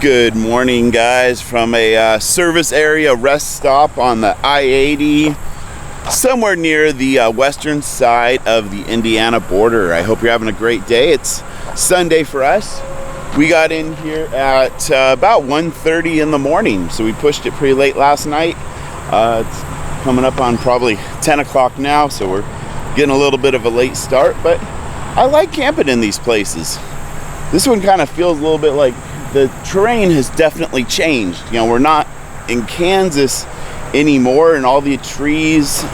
Good morning, guys, from a service area rest stop on the I-80 somewhere near the western side of the Indiana border. I hope you're having a great day. It's Sunday for us. We got in here at about 1:30 in the morning, so we pushed it pretty late last night. It's coming up on probably 10 o'clock now, so we're getting a little bit of a late start, but I like camping in these places. This one kind of feels a little bit like the terrain has definitely changed. You know, we're not in Kansas anymore and all the trees.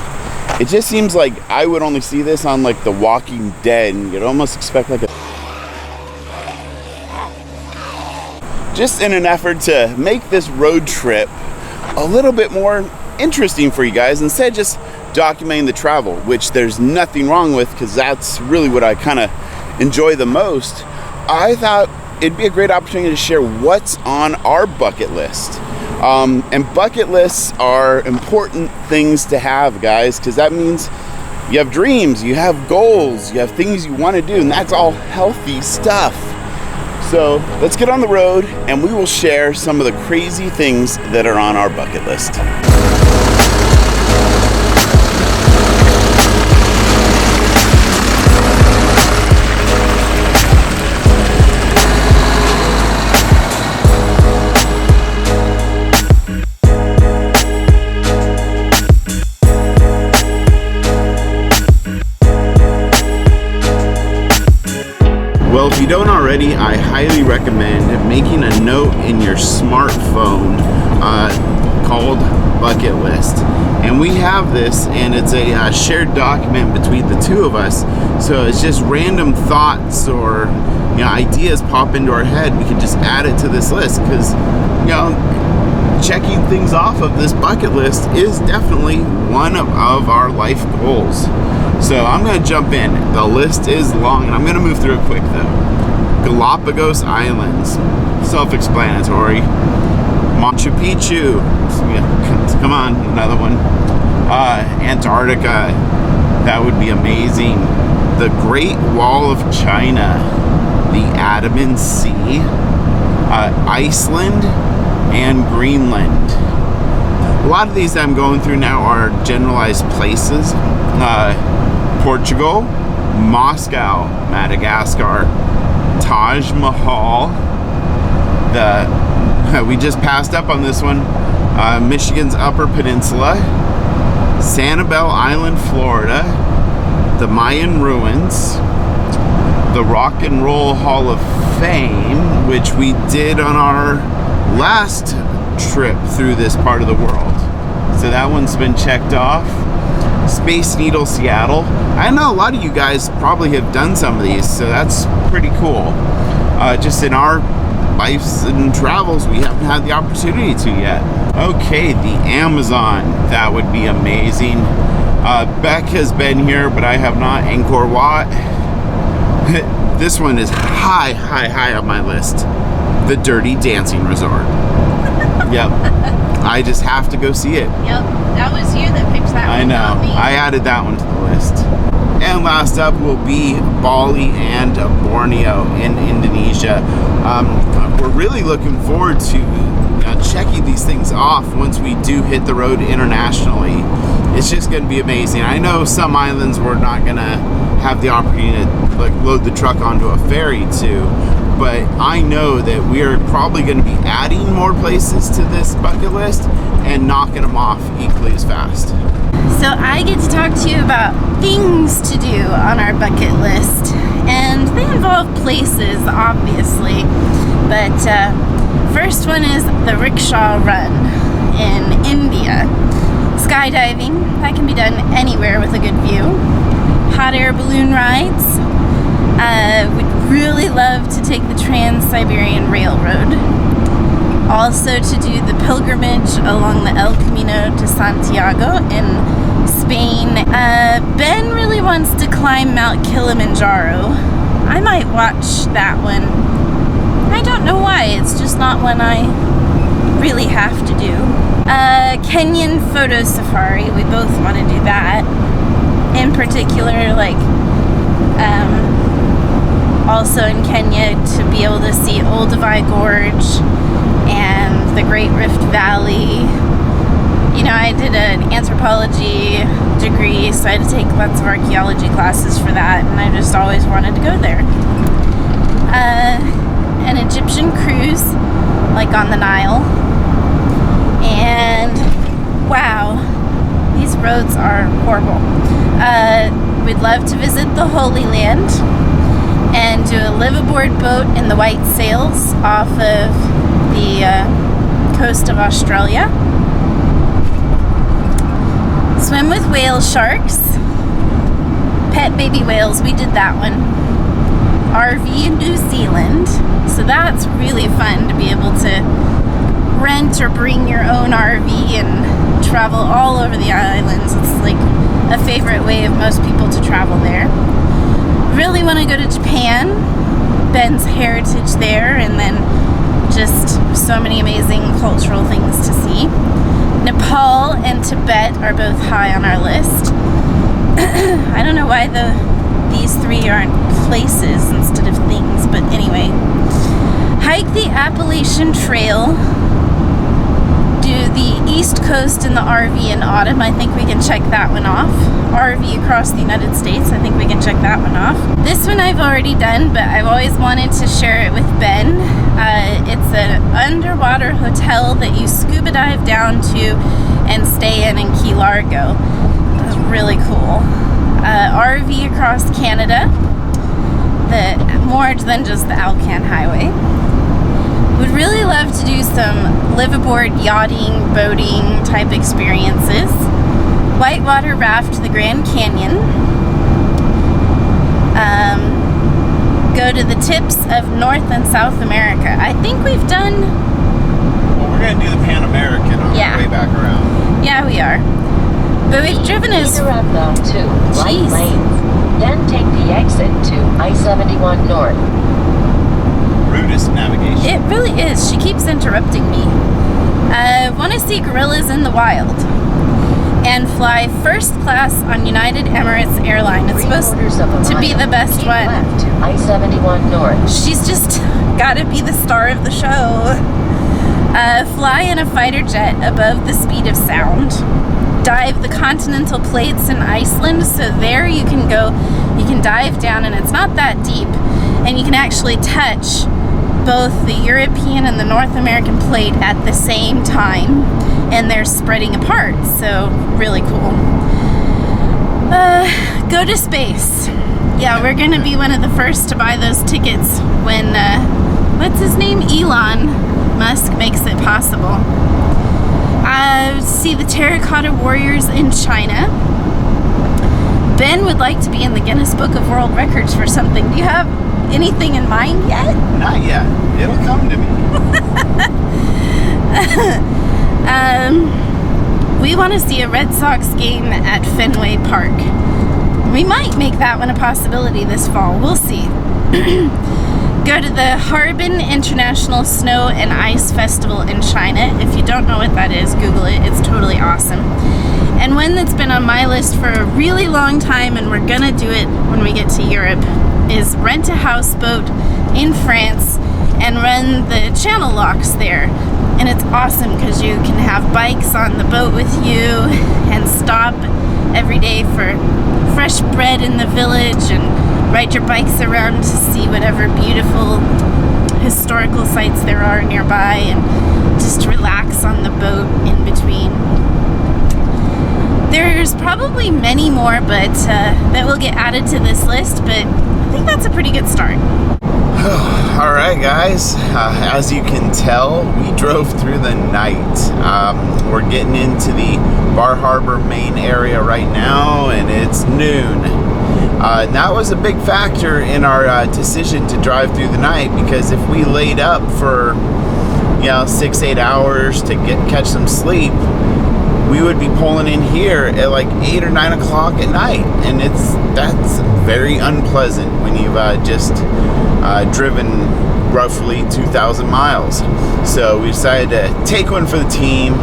It just seems like I would only see this on like The Walking Dead, and you'd almost expect like just in an effort to make this road trip a little bit more interesting for you guys, instead of just documenting the travel, which there's nothing wrong with, because that's really what I kind of enjoy the most. I thought it'd be a great opportunity to share what's on our bucket list. And bucket lists are important things to have, guys, because that means you have dreams, you have goals, you have things you want to do, and that's all healthy stuff. So let's get on the road and we will share some of the crazy things that are on our bucket list. Well, if you don't already, I highly recommend making a note in your smartphone called Bucket List. And we have this, and it's a shared document between the two of us. So it's just random thoughts or ideas pop into our head. We can just add it to this list, because checking things off of this bucket list is definitely one of our life goals. So I'm going to jump in. The list is long, and I'm going to move through it quick, though. Galapagos Islands, self-explanatory. Machu Picchu, come on, another one. Antarctica, that would be amazing. The Great Wall of China, the Andaman Sea, Iceland, and Greenland. A lot of these that I'm going through now are generalized places. Portugal, Moscow, Madagascar, Taj Mahal. We just passed up on this one. Michigan's Upper Peninsula, Sanibel Island, Florida, the Mayan ruins, the Rock and Roll Hall of Fame, which we did on our last trip through this part of the world. So that one's been checked off. Space Needle, Seattle. I know a lot of you guys probably have done some of these, so that's pretty cool. Just in our lives and travels, we haven't had the opportunity to yet. Okay, the Amazon. That would be amazing. Beck has been here, but I have not. Angkor Wat. This one is high on my list. The Dirty Dancing Resort. Yep. I just have to go see it. Yep, that was you that picked that one. I know. Not me. I added that one to the list. And last up will be Bali and Borneo in Indonesia. We're really looking forward to checking these things off once we do hit the road internationally. It's just going to be amazing. I know some islands we're not going to have the opportunity to load the truck onto a ferry to, but I know that we are probably going to be adding more places to this bucket list and knocking them off equally as fast. So I get to talk to you about things to do on our bucket list, and they involve places, obviously, but first one is the rickshaw run in India. Skydiving, that can be done anywhere with a good view. Hot air balloon rides. We'd really love to take the Trans-Siberian Railroad. Also to do the pilgrimage along the El Camino to Santiago in Spain. Ben really wants to climb Mount Kilimanjaro. I might watch that one. I don't know why, it's just not one I really have to do. Kenyan photo safari, we both want to do that. In particular, also in Kenya, to be able to see Olduvai Gorge I did an anthropology degree, so I had to take lots of archaeology classes for that, and I just always wanted to go there. An Egyptian cruise, like on the Nile, and wow, these roads are horrible. We'd love to visit the Holy Land and do a live-aboard boat in the white sails off of the coast of Australia. Swim with whale sharks. Pet baby whales, we did that one. RV in New Zealand. So that's really fun to be able to rent or bring your own RV and travel all over the islands. It's like a favorite way of most people to travel there. Really want to go to Japan. Ben's heritage there, and then just so many amazing cultural things to see. Nepal and Tibet are both high on our list. I don't know why these three aren't places instead of things, but anyway. Hike the Appalachian Trail. Do the East Coast in the RV in autumn. I think we can check that one off. RV across the United States. I think we can check that one off. This one I've already done, but I've always wanted to share it with Ben. It's an underwater hotel that you scuba dive down to and stay in Key Largo. It's really cool. RV across Canada, more than just the Alcan Highway. Would really love to do some live-aboard yachting, boating type experiences. Whitewater raft the Grand Canyon. Go to the tips of North and South America. I think we've done... Well, we're going to do the Pan American on the way back around. Yeah, we are. But we've driven as... Southbound to right lanes, then take the exit to I-71 North. Rudest navigation. It really is. She keeps interrupting me. Want to see gorillas in the wild. And fly first class on United Emirates Airline. It's supposed to be the best one. Left to I-71 North. She's just got to be the star of the show. Fly in a fighter jet above the speed of sound. Dive the continental plates in Iceland. So there you can go, you can dive down, and it's not that deep. And you can actually touch both the European and the North American plate at the same time, and they're spreading apart, so really cool. Go to space. Yeah, we're gonna be one of the first to buy those tickets when what's his name, Elon Musk, makes it possible. See the terracotta warriors in China. Ben would like to be in the Guinness Book of World Records for something. Do you have anything in mind yet? Not yet. It'll come to me. We want to see a Red Sox game at Fenway Park. We might make that one a possibility this fall. We'll see. Go to the Harbin International Snow and Ice Festival in China. If you don't know what that is, Google it. It's totally awesome. And one that's been on my list for a really long time, and we're gonna do it when we get to Europe, is rent a houseboat in France and run the channel locks there. And it's awesome because you can have bikes on the boat with you and stop every day for fresh bread in the village and ride your bikes around to see whatever beautiful historical sites there are nearby, and just relax on the boat in between. There's probably many more, but that will get added to this list, but I think that's a pretty good start. All right, guys, as you can tell, we drove through the night. We're getting into the Bar Harbor, Maine area right now, and it's noon. And that was a big factor in our decision to drive through the night, because if we laid up for 6-8 hours to catch some sleep, we would be pulling in here at like 8 or 9 o'clock at night, and that's very unpleasant when you've just driven roughly 2,000 miles. So we decided to take one for the team,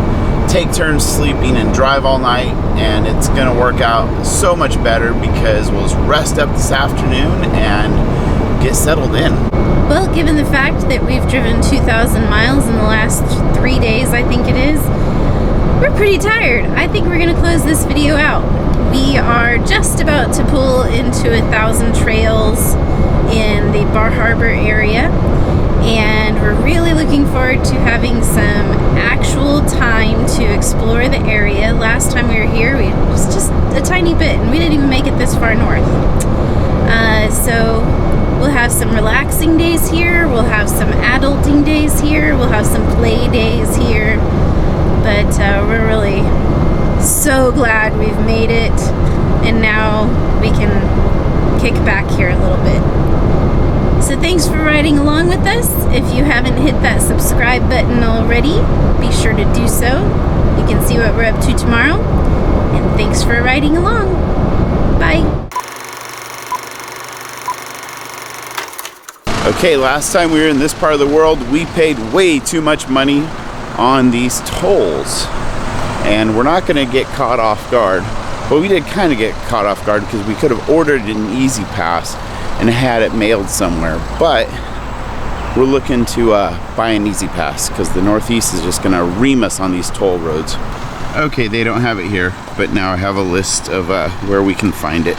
take turns sleeping and drive all night, and it's gonna work out so much better because we'll just rest up this afternoon and get settled in. Well, given the fact that we've driven 2,000 miles in the last 3 days, I think it is, we're pretty tired. I think we're gonna close this video out. We are just about to pull into 1,000 Trails in the Bar Harbor area, and we're really looking forward to having some actual time to explore the area. Last time we were here, it was just a tiny bit, and we didn't even make it this far north. So we'll have some relaxing days here, we'll have some adulting days here, we'll have some play days here, but we're really so glad we've made it, and now we can kick back here a little bit. So thanks for riding along with us. If you haven't hit that subscribe button already, be sure to do so. You can see what we're up to tomorrow, and thanks for riding along. Bye. Okay, last time we were in this part of the world, we paid way too much money on these tolls. And we're not gonna get caught off guard. Well, we did kind of get caught off guard because we could have ordered an Easy Pass and had it mailed somewhere. But we're looking to buy an Easy Pass because the Northeast is just gonna ream us on these toll roads. Okay, they don't have it here, but now I have a list of where we can find it.